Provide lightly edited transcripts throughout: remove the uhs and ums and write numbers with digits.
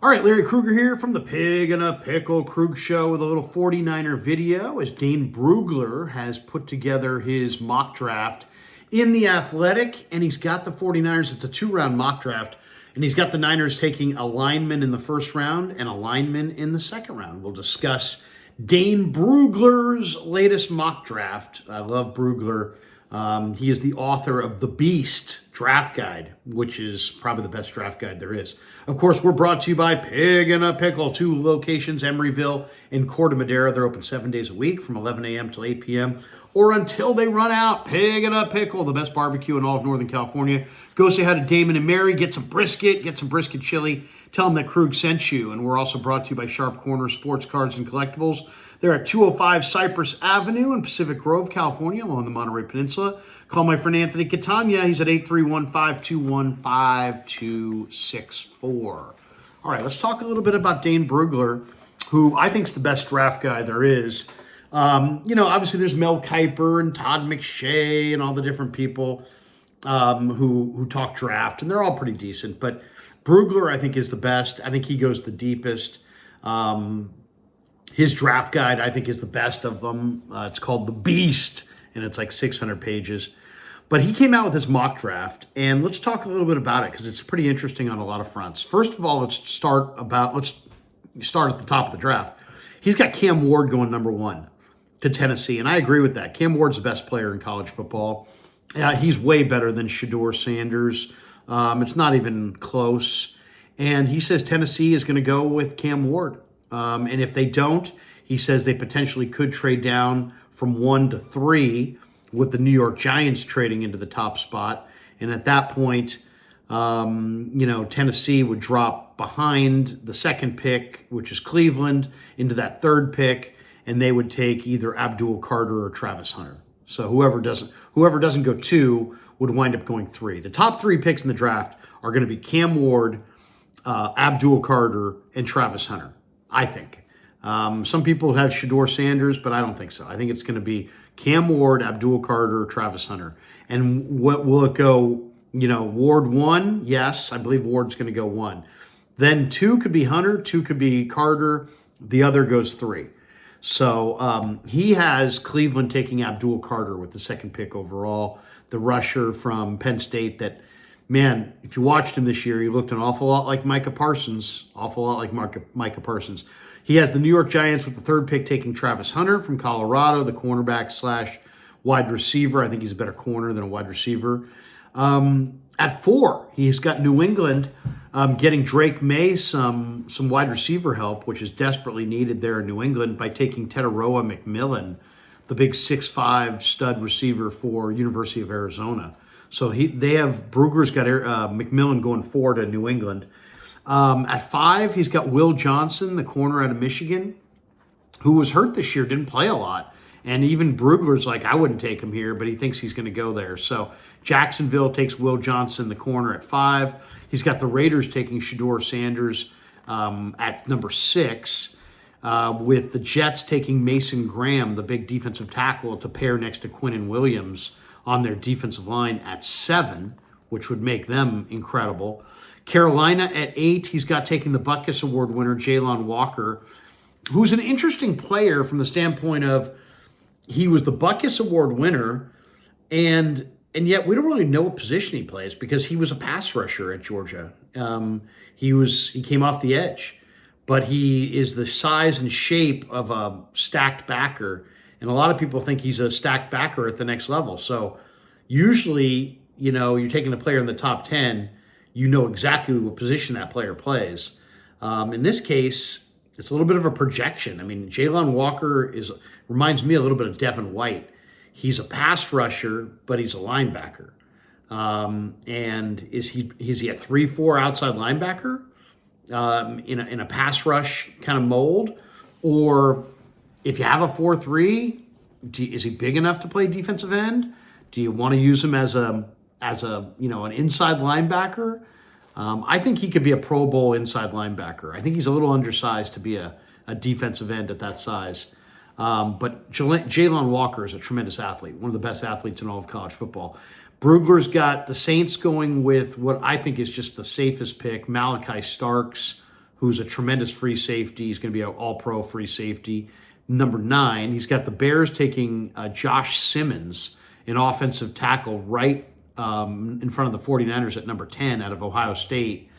All right, Larry Kruger here from the Pig and a Pickle Krug Show with a little 49er video as Dane Bruglar has put together his mock draft in the Athletic, and he's got the 49ers. It's a two-round mock draft, and he's got the Niners taking a lineman in the first round and a lineman in the second round. We'll discuss Dane Bruglar's latest mock draft. I love Bruglar. He is the author of The Beast Draft Guide, which is probably the best draft guide there is. Of course, we're brought to you by Pig and a Pickle, two locations, Emeryville and Corte Madera. They're open 7 days a week from 11 a.m. till 8 p.m. or until they run out. Pig and a Pickle, the best barbecue in all of Northern California. Go say hi to Damon and Mary, get some brisket chili. Tell them that Krug sent you. And we're also brought to you by Sharp Corner Sports Cards and Collectibles. They're at 205 Cypress Avenue in Pacific Grove, California, along the Monterey Peninsula. Call my friend Anthony Catania. He's at 831-521-5264. All right, let's talk a little bit about Dane Bruglar, who I think is the best draft guy there is. Obviously there's Mel Kiper and Todd McShay and all the different people who talk draft, and they're all pretty decent. But Bruglar, I think, is the best. I think he goes the deepest. His draft guide, I think, is the best of them. It's called The Beast, and it's like 600 pages. But he came out with his mock draft, and let's talk a little bit about it because it's pretty interesting on a lot of fronts. First of all, let's start at the top of the draft. He's got Cam Ward going number 1 to Tennessee, and I agree with that. Cam Ward's the best player in college football. He's way better than Shedeur Sanders. It's not even close. And he says Tennessee is going to go with Cam Ward. And if they don't, he says they potentially could trade down from 1 to 3 with the New York Giants trading into the top spot. And at that point, Tennessee would drop behind the second pick, which is Cleveland, into that third pick, and they would take either Abdul Carter or Travis Hunter. So whoever doesn't go 2 would wind up going 3. The top 3 picks in the draft are going to be Cam Ward, Abdul Carter, and Travis Hunter, I think. Some people have Shedeur Sanders, but I don't think so. I think it's going to be Cam Ward, Abdul Carter, Travis Hunter. And what will it go, Ward 1? Yes, I believe Ward's going to go 1. Then 2 could be Hunter, 2 could be Carter. The other goes 3. So he has Cleveland taking Abdul Carter with the second pick overall, the rusher from Penn State that, man, if you watched him this year, he looked an awful lot like Micah Parsons. He has the New York Giants with the third pick taking Travis Hunter from Colorado, the cornerback / wide receiver. I think he's a better corner than a wide receiver. At 4, he's got New England getting Drake May some wide receiver help, which is desperately needed there in New England, by taking Teteroa McMillan, the big 6'5" stud receiver for University of Arizona. So they have Brugler's got McMillan going 4 to New England. At 5, he's got Will Johnson, the corner out of Michigan, who was hurt this year, didn't play a lot. And even Brugler's like, I wouldn't take him here, but he thinks he's going to go there. So Jacksonville takes Will Johnson, the corner, at 5. He's got the Raiders taking Shedeur Sanders at number 6, with the Jets taking Mason Graham, the big defensive tackle, to pair next to Quinnen Williams on their defensive line at 7, which would make them incredible. Carolina at 8, he's got taking the Butkus Award winner, Jalon Walker, who's an interesting player from the standpoint of he was the Butkus Award winner, and yet we don't really know what position he plays because he was a pass rusher at Georgia. He came off the edge, but he is the size and shape of a stacked backer, and a lot of people think he's a stacked backer at the next level. So usually, you're taking a player in the top 10, you know exactly what position that player plays. In this case, it's a little bit of a projection. I mean, Jalon Walker reminds me a little bit of Devin White. He's a pass rusher, but he's a linebacker. And is he a 3-4 outside linebacker in a pass rush kind of mold? Or if you have a 4-3, is he big enough to play defensive end? Do you want to use him as an inside linebacker? I think he could be a Pro Bowl inside linebacker. I think he's a little undersized to be a defensive end at that size. But Jalon Walker is a tremendous athlete, one of the best athletes in all of college football. Brugler's got the Saints going with what I think is just the safest pick, Malachi Starks, who's a tremendous free safety. He's going to be an all-pro free safety. Number 9, he's got the Bears taking Josh Simmons, an offensive tackle, right in front of the 49ers at number 10 out of Ohio State.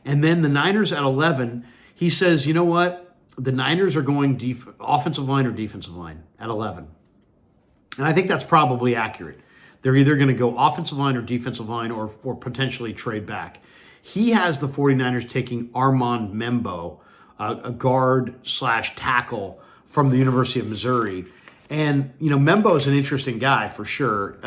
And then the Niners at 11, he says, you know what? The Niners are going offensive line or defensive line at 11. And I think that's probably accurate. They're either going to go offensive line or defensive line or potentially trade back. He has the 49ers taking Armand Membo, a guard/tackle from the University of Missouri. And, Membo is an interesting guy for sure.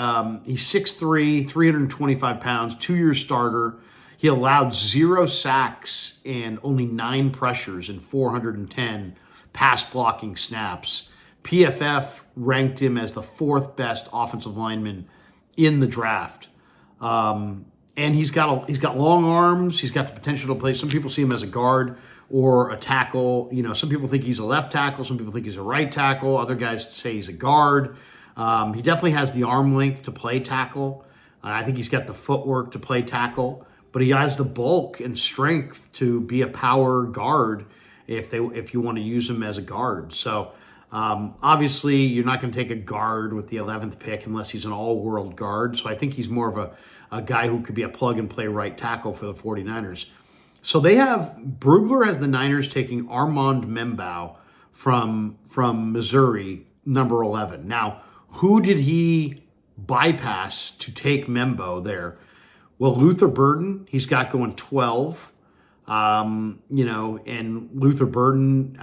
He's 6'3", 325 pounds, 2-year starter. He allowed 0 sacks and only 9 pressures in 410 pass blocking snaps. PFF ranked him as the 4th best offensive lineman in the draft. And he's got long arms. He's got the potential to play. Some people see him as a guard or a tackle. Some people think he's a left tackle. Some people think he's a right tackle. Other guys say he's a guard. He definitely has the arm length to play tackle. I think he's got the footwork to play tackle. But he has the bulk and strength to be a power guard if you want to use him as a guard. So obviously you're not going to take a guard with the 11th pick unless he's an all-world guard. So I think he's more of a guy who could be a plug-and-play right tackle for the 49ers. So they have Bruglar as the Niners taking Armand Membo from Missouri, number 11. Now, who did he bypass to take Membo there? Well, Luther Burden, he's got going 12. And Luther Burden,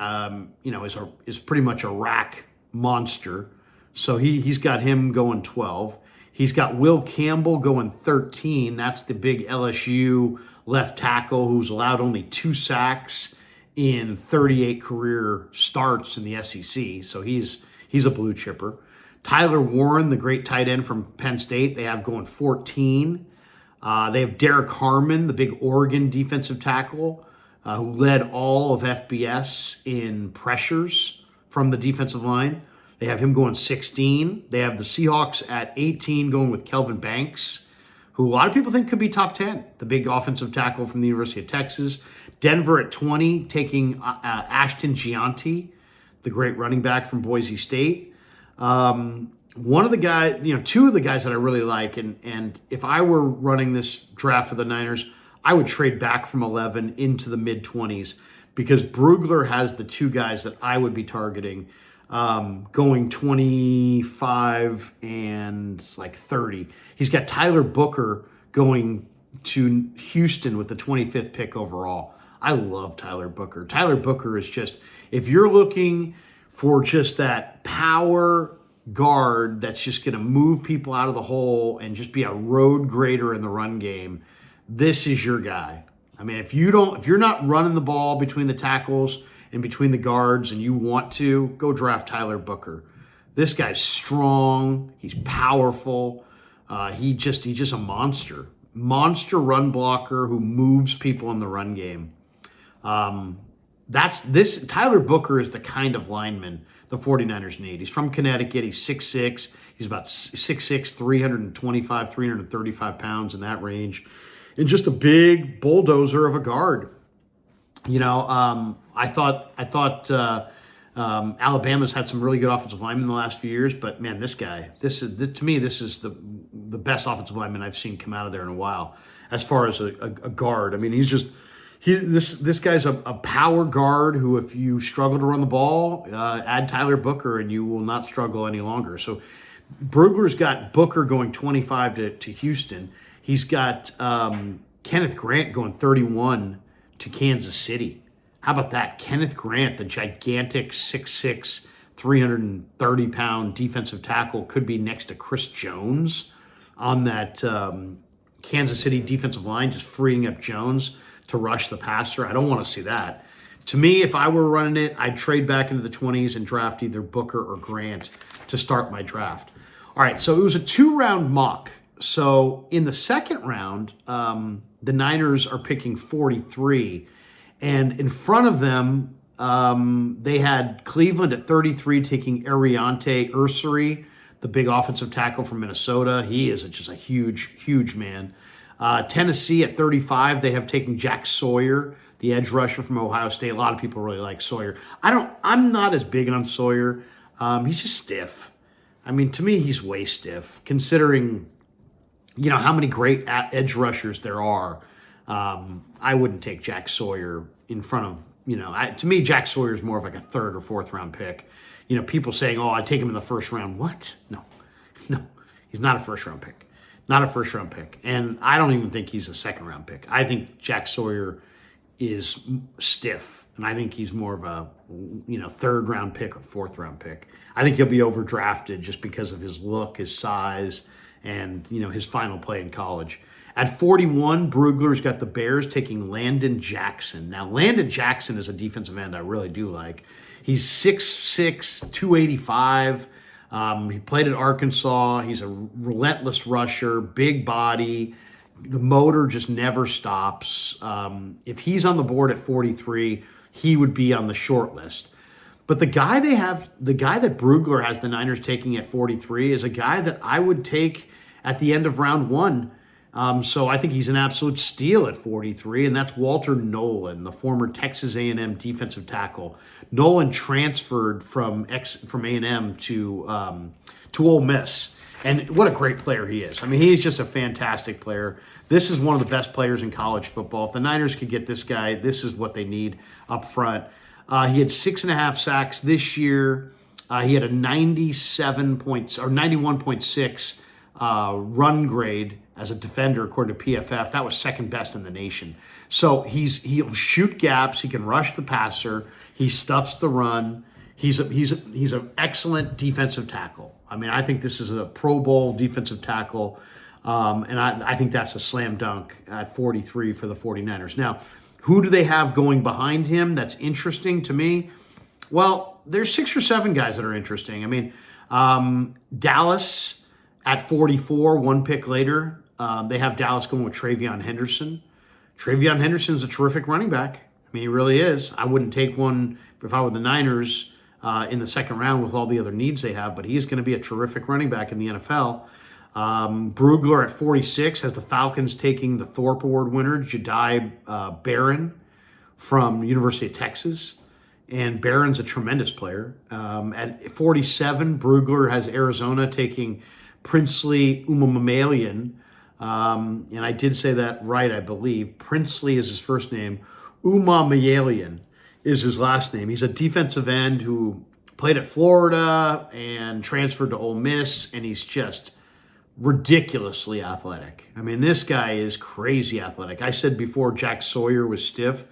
is pretty much a rack monster. So he's got him going 12. He's got Will Campbell going 13. That's the big LSU left tackle who's allowed only 2 sacks in 38 career starts in the SEC. So he's a blue chipper. Tyler Warren, the great tight end from Penn State, they have going 14. They have Derek Harmon, the big Oregon defensive tackle, who led all of FBS in pressures from the defensive line. They have him going 16. They have the Seahawks at 18 going with Kelvin Banks, who a lot of people think could be top 10, the big offensive tackle from the University of Texas. Denver at 20 taking Ashton Gianti, the great running back from Boise State. One of the guys, 2 of the guys that I really like, and if I were running this draft for the Niners, I would trade back from 11 into the mid-20s because Bruglar has the 2 guys that I would be targeting going 25 and 30. He's got Tyler Booker going to Houston with the 25th pick overall. I love Tyler Booker. Tyler Booker is just, if you're looking for just that power guard that's just going to move people out of the hole and just be a road grader in the run game, this is your guy. I mean, if you're not running the ball between the tackles and between the guards and you want to, go draft Tyler Booker. This guy's strong, he's powerful, he's just a monster run blocker who moves people in the run game. Tyler Booker is the kind of lineman the 49ers need. He's from Connecticut. He's 6'6". He's about 6'6", 325, 335 pounds in that range. And just a big bulldozer of a guard. I thought Alabama's had some really good offensive linemen in the last few years, but man, this guy, this is the best offensive lineman I've seen come out of there in a while. As far as a guard, I mean, this guy's a power guard who, if you struggle to run the ball, add Tyler Booker and you will not struggle any longer. So Brugler's got Booker going 25 to Houston. He's got Kenneth Grant going 31 to Kansas City. How about that? Kenneth Grant, the gigantic 6'6", 330-pound defensive tackle, could be next to Chris Jones on that Kansas City defensive line, just freeing up Jones to rush the passer. I don't want to see that. To me, if I were running it, I'd trade back into the 20s and draft either Booker or Grant to start my draft. All right, so it was a 2-round mock. So in the second round, the Niners are picking 43. And in front of them, they had Cleveland at 33 taking Ariante Ursary, the big offensive tackle from Minnesota. He is just a huge, huge man. Tennessee at 35, they have taken Jack Sawyer, the the edge rusher from Ohio State. A lot of people really like Sawyer. I'm not as big on Sawyer. He's just stiff. I mean, to me, he's way stiff, considering, how many great edge rushers there are. I wouldn't take Jack Sawyer in front of, to me, Jack Sawyer is more of like a third or fourth round pick. People saying, oh, I'd take him in the first round. What? No, he's not a first round pick. Not a first round pick. And I don't even think he's a second round pick. I think Jack Sawyer is stiff. And I think he's more of a, third round pick or fourth round pick. I think he'll be overdrafted just because of his look, his size, and, his final play in college. At 41, Bruglar's got the Bears taking Landon Jackson. Now, Landon Jackson is a defensive end I really do like. He's 6'6", 285. He played at Arkansas. He's a relentless rusher, big body. The motor just never stops. If he's on the board at 43, he would be on the short list. But the guy that Bruglar has the Niners taking at 43 is a guy that I would take at the end of round one. So I think he's an absolute steal at 43, and that's Walter Nolan, the former Texas A&M defensive tackle. Nolan transferred from A&M to Ole Miss, and what a great player he is. I mean, he's just a fantastic player. This is one of the best players in college football. If the Niners could get this guy, this is what they need up front. He had 6.5 sacks this year. He had a 91.6 run grade as a defender, according to PFF. That was second best in the nation. So he'll shoot gaps. He can rush the passer. He stuffs the run. He's an excellent defensive tackle. I mean, I think this is a Pro Bowl defensive tackle, and I think that's a slam dunk at 43 for the 49ers. Now, who do they have going behind him that's interesting to me? Well, there's 6 or 7 guys that are interesting. I mean, Dallas at 44, one pick later, they have Dallas going with Travion Henderson. Travion Henderson's a terrific running back. I mean, he really is. I wouldn't take one if I were the Niners in the second round with all the other needs they have, but he's going to be a terrific running back in the NFL. Bruglar at 46 has the Falcons taking the Thorpe Award winner, Jedi Barron from University of Texas. And Barron's a tremendous player. At 47, Bruglar has Arizona taking Princely Umamamalian. And I did say that right, I believe. Princely is his first name. Umamalian is his last name. He's a defensive end who played at Florida and transferred to Ole Miss, and he's just ridiculously athletic. I mean, this guy is crazy athletic. I said before Jack Sawyer was stiff.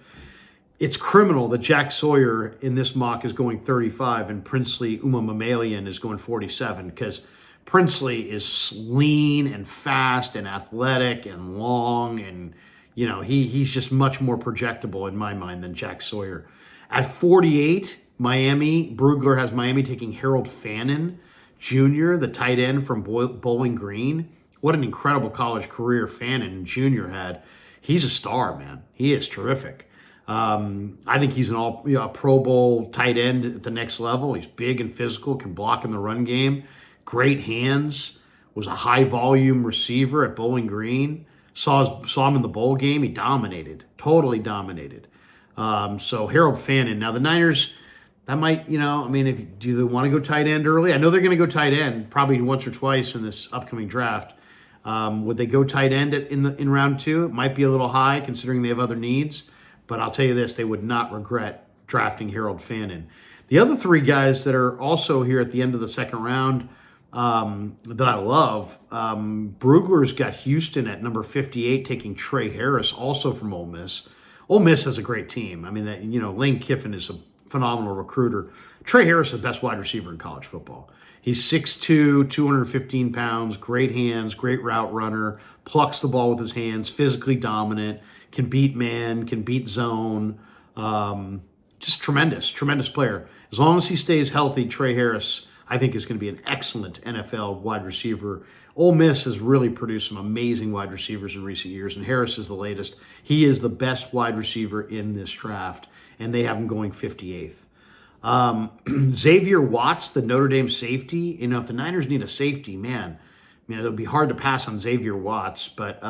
It's criminal that Jack Sawyer in this mock is going 35 and Princely Umamamalian is going 47, because Princely is lean and fast and athletic and long, and he's just much more projectable in my mind than Jack Sawyer. At 48, Bruglar has Miami taking Harold Fannin Jr., the tight end from Bowling Green. What an incredible college career Fannin Jr. had. He's a star, man. He is terrific. I think he's a Pro Bowl tight end at the next level. He's big and physical, can block in the run game, great hands, was a high volume receiver at Bowling Green. Saw him in the bowl game. He dominated, totally dominated. So Harold Fannin. Now the Niners, that might, do they want to go tight end early? I know they're going to go tight end probably once or twice in this upcoming draft. Would they go tight end in round 2? It might be a little high considering they have other needs. But I'll tell you this, they would not regret drafting Harold Fannin. The other 3 guys that are also here at the end of the second round that I love, Brugler's got Houston at number 58 taking Trey Harris, also from Ole Miss. Ole Miss has a great team. I mean, Lane Kiffin is a phenomenal recruiter. Trey Harris is the best wide receiver in college football. He's 6'2", 215 pounds, great hands, great route runner, plucks the ball with his hands, physically dominant, can beat man, can beat zone. Just tremendous player. As long as he stays healthy, Trey Harris, I think, is going to be an excellent NFL wide receiver. Ole Miss has really produced some amazing wide receivers in recent years, and Harris is the latest. He is the best wide receiver in this draft, and they have him going 58th. Xavier Watts, the Notre Dame safety. If the Niners need a safety, man, it'll be hard to pass on Xavier Watts, but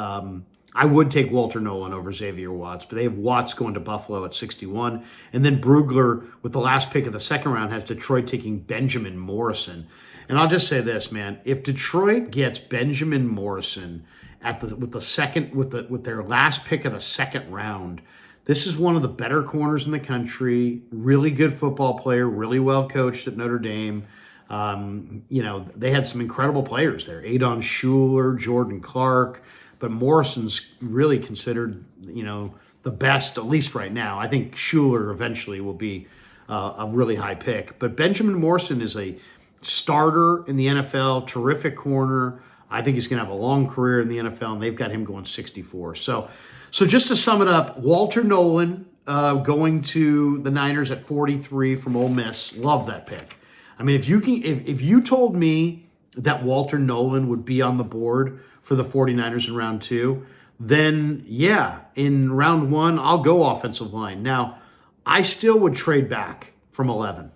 I would take Walter Nolan over Xavier Watts, but they have Watts going to Buffalo at 61. And then Bruglar, with the last pick of the second round, has Detroit taking Benjamin Morrison. And I'll just say this, man. If Detroit gets Benjamin Morrison with their last pick of the second round, this is one of the better corners in the country. Really good football player, really well coached at Notre Dame. They had some incredible players there. Adon Schuler, Jordan Clark. But Morrison's really considered, the best, at least right now. I think Schuler eventually will be a really high pick. But Benjamin Morrison is a starter in the NFL, terrific corner. I think he's going to have a long career in the NFL, and they've got him going 64. So just to sum it up, Walter Nolan going to the Niners at 43 from Ole Miss. Love that pick. I mean, if you told me that Walter Nolan would be on the board for the 49ers in round 2, then yeah, in round 1, I'll go offensive line. Now, I still would trade back from 11.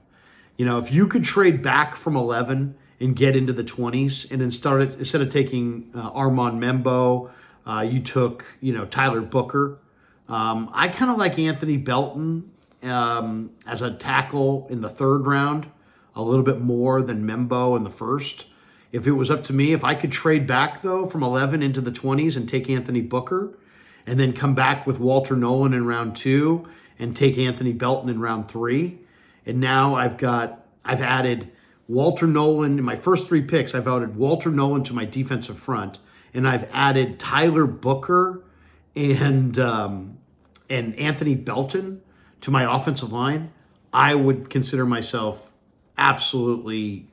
If you could trade back from 11 and get into the 20s and then instead of taking Armand Membo, you took, Tyler Booker. I kind of like Anthony Belton as a tackle in the 3rd round, a little bit more than Membo in the 1st. If it was up to me, if I could trade back, though, from 11 into the 20s and take Anthony Booker and then come back with Walter Nolan in round 2 and take Anthony Belton in round 3, and now I've added Walter Nolan in my first 3 picks. I've added Walter Nolan to my defensive front, and I've added Tyler Booker and Anthony Belton to my offensive line. I would consider myself absolutely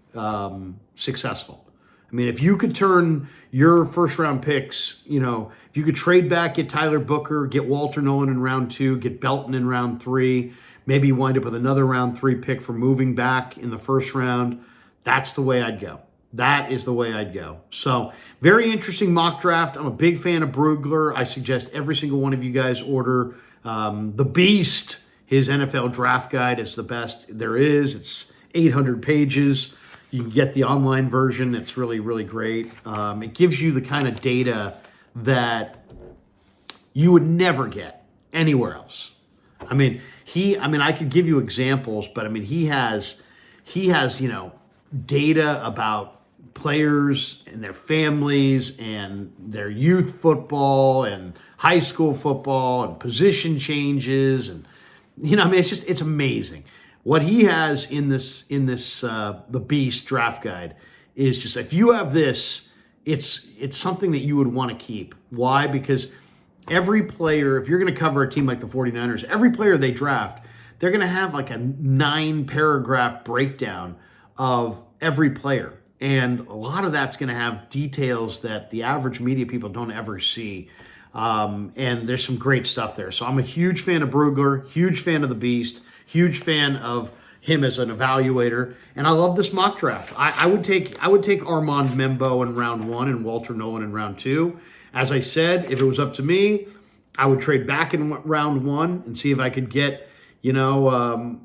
successful. I mean, if you could turn your first-round picks, if you could trade back, get Tyler Booker, get Walter Nolan in round 2, get Belton in round 3, maybe wind up with another round 3 pick for moving back in the first round, that's the way I'd go. That is the way I'd go. So, very interesting mock draft. I'm a big fan of Bruglar. I suggest every single one of you guys order The Beast. His NFL draft guide is the best there is. It's 800 pages. You can get the online version. It's really, really great. It gives you the kind of data that you would never get anywhere else. I could give you examples, but he has, data about players and their families and their youth football and high school football and position changes. And, it's amazing. What he has in this The Beast draft guide is just, if you have this, it's something that you would want to keep. Why? Because every player, if you're going to cover a team like the 49ers, every player they draft, they're going to have like a 9-paragraph breakdown of every player. And a lot of that's going to have details that the average media people don't ever see. And there's some great stuff there. So I'm a huge fan of Brugler, huge fan of The Beast, huge fan of him as an evaluator, and I love this mock draft. I would take Armand Membo in round 1 and Walter Nolan in round 2. As I said, if it was up to me, I would trade back in round 1 and see if I could get Tyler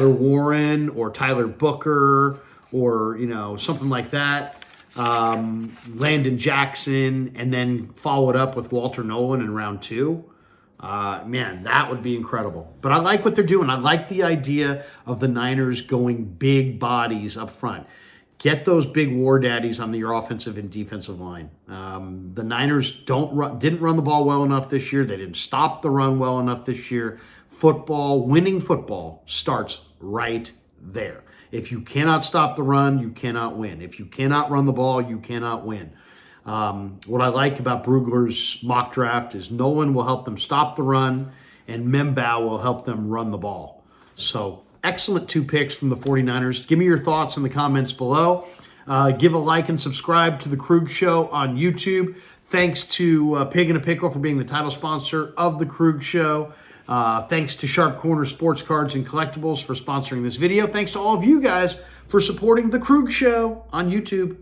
Warren or Tyler Booker or something like that, Landon Jackson, and then follow it up with Walter Nolan in round 2. Man, that would be incredible. But I like what they're doing. I like the idea of the Niners going big bodies up front. Get those big war daddies on your offensive and defensive line. The Niners didn't run the ball well enough this year. They didn't stop the run well enough this year. Winning football starts right there. If you cannot stop the run, you cannot win. If you cannot run the ball, you cannot win. What I like about Brugler's mock draft is Nolan will help them stop the run, and Membow will help them run the ball. So, excellent 2 picks from the 49ers. Give me your thoughts in the comments below. Give a like and subscribe to The Krug Show on YouTube. Thanks to Pig and a Pickle for being the title sponsor of The Krug Show. Thanks to Sharp Corner Sports Cards and Collectibles for sponsoring this video. Thanks to all of you guys for supporting The Krug Show on YouTube.